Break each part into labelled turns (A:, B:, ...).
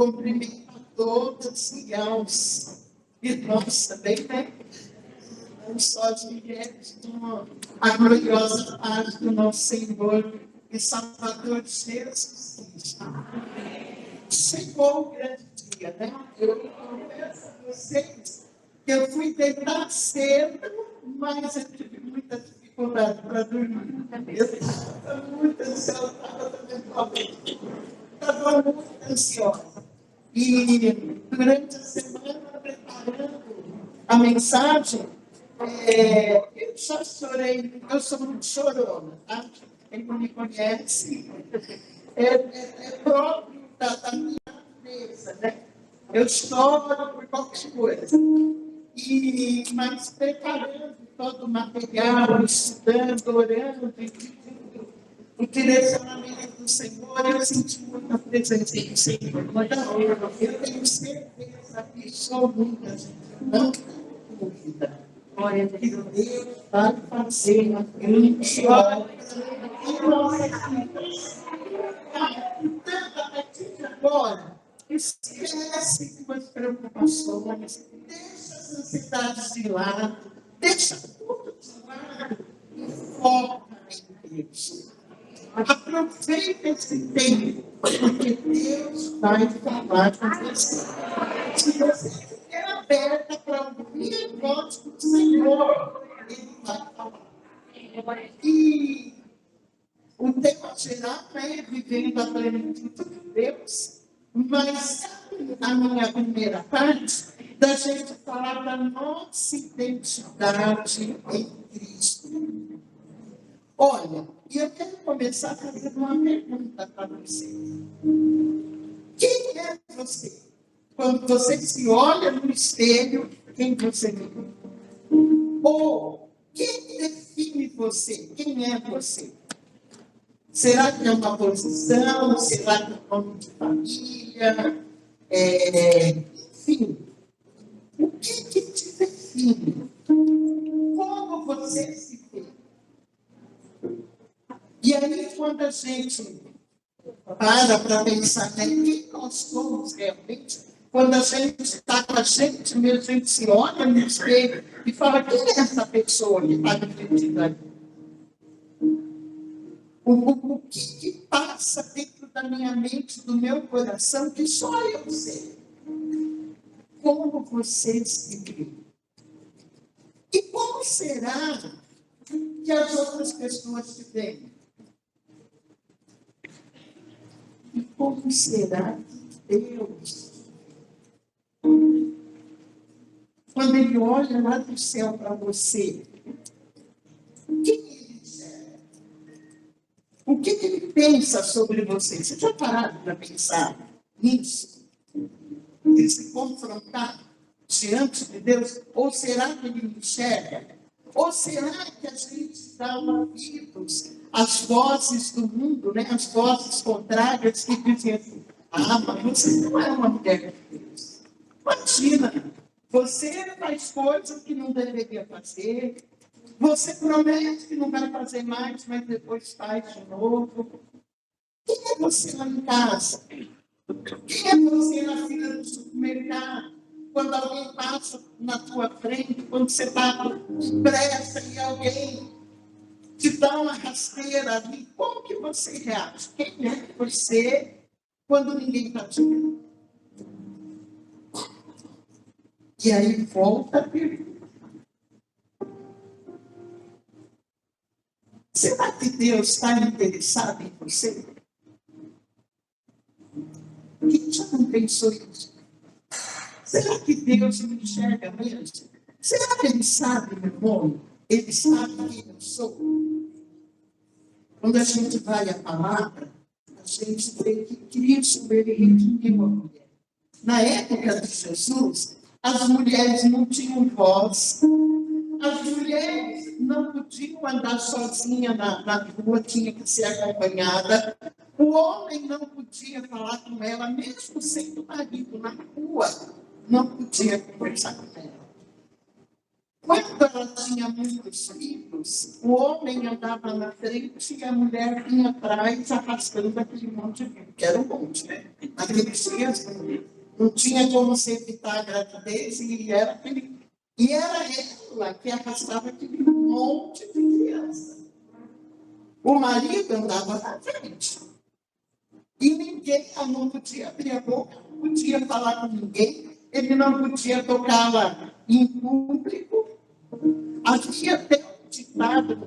A: Cumprimento a todas e aos irmãos também, né? Não só as mulheres, como a gloriosa paz do nosso Senhor e Salvador Jesus Cristo. Chegou o grande dia, né? Eu confesso a vocês que eu fui deitar cedo, mas eu tive muita dificuldade para dormir. Eu estava muito ansiosa, estava muito ansiosa. E durante a semana, preparando a mensagem, eu já chorei, eu sou muito chorona, tá? Quem não me conhece, é próprio da minha natureza, né? Eu choro por qualquer coisa. Mas preparando todo o material, estudando, orando, pedindo o direcionamento do Senhor, eu senti muita presença do Senhor. Então, eu tenho certeza absoluta, gente, não tenho dúvida. Glória a Deus, vai fazer uma grande obra em nossas vidas. Portanto, a partir de agora, esquece suas preocupações, deixa as ansiedades de lado, deixa tudo de lado e foca em Deus. Aproveita esse tempo, porque Deus vai falar com você. Se você estiver aberta para ouvir a voz do Senhor, Ele vai falar. E o tema geral é vivendo a plenitude de Deus, mas a minha primeira parte da gente falar da nossa identidade em Cristo. Olha, e eu quero começar fazendo uma pergunta para você. Quem é você? Quando você se olha no espelho, quem você vê? Ou quem define você? Quem é você? Será que é uma posição? Será que é um nome de família? Enfim, o que te define? Como você se vê? E aí, quando a gente para pensar quem nós somos realmente, quando a gente está com a gente mesmo, a gente se olha no espelho e fala, quem é essa pessoa que está refletindo ali? O que passa dentro da minha mente, do meu coração, que só eu sei? Como você se vê? E como será que as outras pessoas te veem? E como será que Deus, quando Ele olha lá do céu para você, quem Ele enxerga? O que Ele pensa sobre você? Você já parado para pensar nisso? De se confrontar diante de Deus? Ou será que Ele enxerga? Ou será que a gente dá ouvidos às vozes do mundo, né? As vozes contrárias que dizem assim, mas você não é uma mulher de Deus. Imagina, você faz coisas que não deveria fazer, você promete que não vai fazer mais, mas depois faz de novo. Quem é você lá em casa? Quem é você na fila do supermercado? Quando alguém passa na tua frente, quando você está com pressa e alguém te dá uma rasteira ali, como que você reage? Quem é você quando ninguém está te vendo? E aí volta a pergunta. Será que Deus está interessado em você? Quem já não pensou isso? Será que Deus me enxerga mesmo? Será que Ele sabe meu nome? Ele sabe quem eu sou? Quando a gente vai à palavra, a gente vê que Cristo, Ele redimiu a mulher. Na época de Jesus, as mulheres não tinham voz, as mulheres não podiam andar sozinhas na rua, tinha que ser acompanhada. O homem não podia falar com ela, mesmo sendo marido na rua, não podia conversar com ela. Quando ela tinha muitos filhos, o homem andava na frente e a mulher vinha atrás arrastando aquele monte de filho, que era um monte, né? Naqueles dias não tinha como se evitar a gravidez e era ela que arrastava aquele monte de criança. O marido andava na frente. E ninguém não podia abrir a boca, não podia falar com ninguém, ele não podia tocá-la em público. Havia até um ditado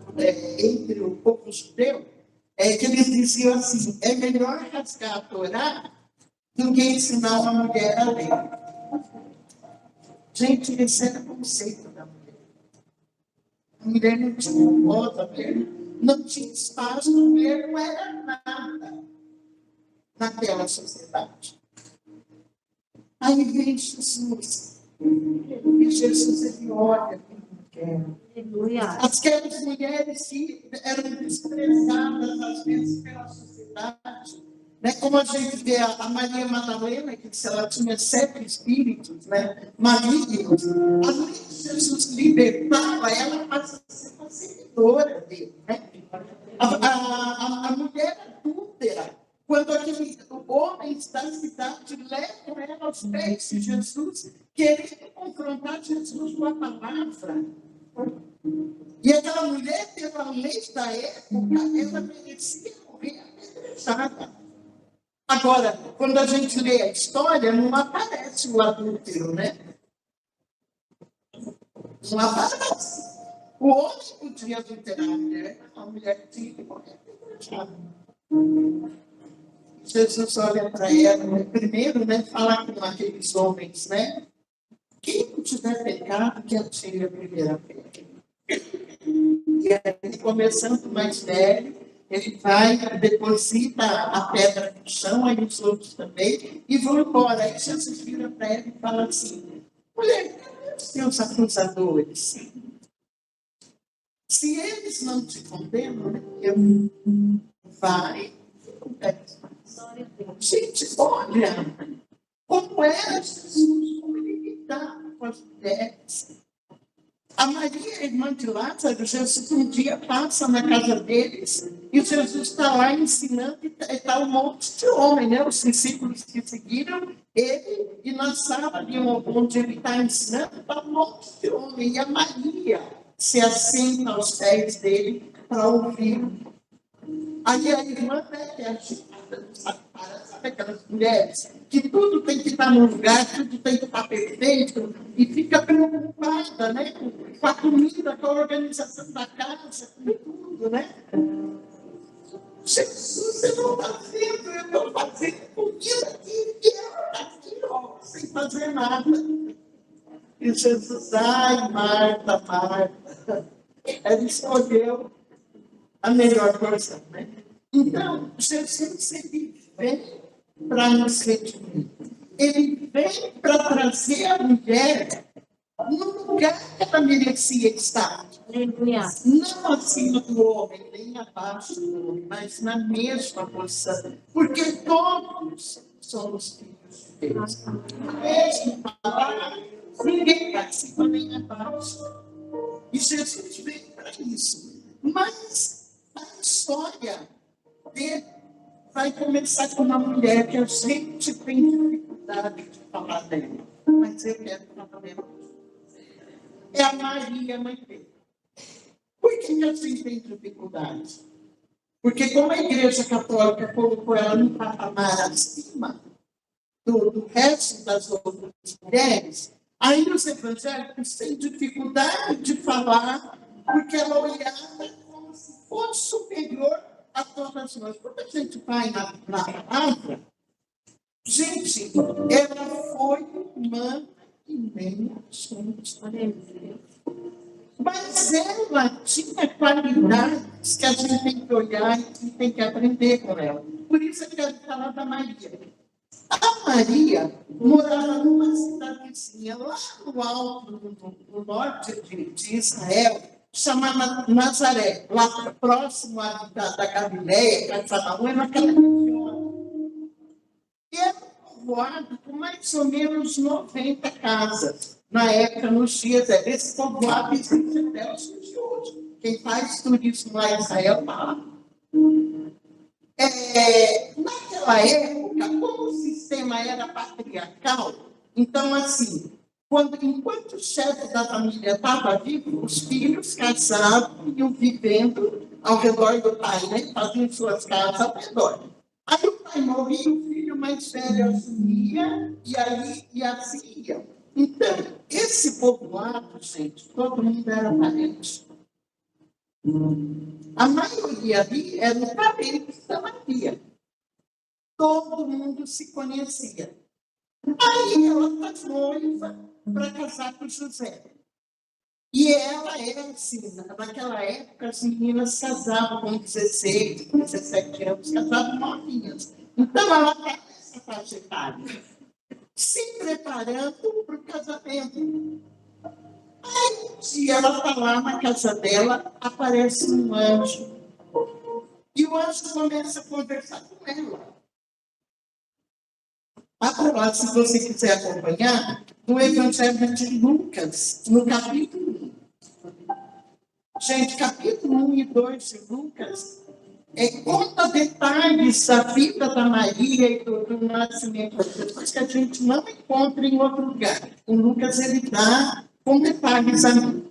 A: entre o povo judeu, que eles diziam assim: é melhor rasgar a Torá do que ensinar uma mulher a ler. Gente, esse era o conceito da mulher. A mulher não tinha voz, a mulher não tinha espaço, a mulher não era nada naquela sociedade. Aí vem Jesus, e Jesus ele olha aquelas mulheres que eram desprezadas às vezes pela sociedade, né? Como a gente vê a Maria Madalena, que disse ela tinha 7 espíritos, né, malignos. A mulher de Jesus libertava, ela passa a ser uma seguidora dele, né? A mulher adúltera, quando o homem da cidade leva ela aos pés de Jesus, querendo confrontar Jesus com a palavra. E aquela mulher, pela lei da época, ela merecia morrer apedrejada. Agora, quando a gente lê a história, não aparece o adúltero, né? Não aparece. O homem podia adulterar a mulher tinha que morrer apedrejada. Jesus olha para ela, né? Primeiro, né, fala com aqueles homens, né? Quem não tiver pecado, que atire a primeira pedra. E aí, começando mais velho, ele vai, deposita a pedra no chão, aí os outros também, e vão embora. Aí Jesus vira para ela e fala assim: mulher, cadê os teus acusadores? Se eles não te condenam, né, vai. Gente, olha como era Jesus, como ele lidava com as mulheres. A Maria, irmã de Lázaro, Jesus um dia passa na casa deles e Jesus está lá ensinando e está um monte de homem, né? Os discípulos que seguiram ele, e na sala de onde ele está ensinando está um monte de homem. E a Maria se assenta aos pés dele para ouvir. Aí a irmã, né, que é agitada, sabe aquelas mulheres que tudo tem que estar no lugar, tudo tem que estar perfeito, e fica preocupada, né, com a comida, com a organização da casa, com tudo, né? Jesus, você não está vendo, eu estou fazendo comida aqui, e ela está aqui, ó, sem fazer nada. E Jesus, ai, Marta, Marta, ela escolheu a melhor porção, né? Então, Jesus, ele vem para nos redimir. Ele vem para trazer a mulher no lugar que ela merecia estar. Não acima do homem, nem abaixo do homem, mas na mesma posição. Porque todos somos filhos de Deus. Mesmo palavra, ninguém acima nem abaixo. E Jesus veio para isso. Mas a história dele vai começar com uma mulher que a gente tem dificuldade de falar dela. Mas eu quero falar dela. É a Maria, mãe dele. Por que a gente tem dificuldade? Porque como a Igreja Católica colocou ela no patamar acima do resto das outras mulheres, aí os evangélicos têm dificuldade de falar, porque ela olhava como se fosse superior a todas nós. Quando a gente vai na palavra, gente, ela foi humana e nem a gente. Mas ela tinha qualidades que a gente tem que olhar e tem que aprender com ela. Por isso eu quero falar da Maria. A Maria morava numa cidadezinha lá no alto, no norte de Israel, chamada Nazaré, lá próximo da Galileia, Cafarnaum, naquela região. E era um povoado com mais ou menos 90 casas. na época, nos dias, esse povoado existe até os dias de hoje. Quem faz turismo lá em Israel está lá. Naquela época, como o sistema era patriarcal, então, assim, enquanto o chefe da família estava vivo, os filhos casavam e iam vivendo ao redor do pai, né? Faziam suas casas ao redor. Aí o pai morria, o filho mais velho assumia, e assim ia. Então, esse povoado, gente, todo mundo era parente. A maioria ali eram parentes da Maria. Todo mundo se conhecia. Aí ela está noiva para casar com José. E ela era assim, naquela época as meninas casavam com 16, 17 anos, casavam novinhas. Então ela está nessa faixa etária, se preparando para o casamento. Aí um dia ela está lá na casa dela, aparece um anjo. E o anjo começa a conversar com ela. Agora, se você quiser acompanhar, no Evangelho de Lucas, no capítulo 1. Gente, capítulo 1 e 2 de Lucas conta detalhes da vida da Maria e do nascimento de Jesus que a gente não encontra em outro lugar. O Lucas, ele dá com detalhes ali.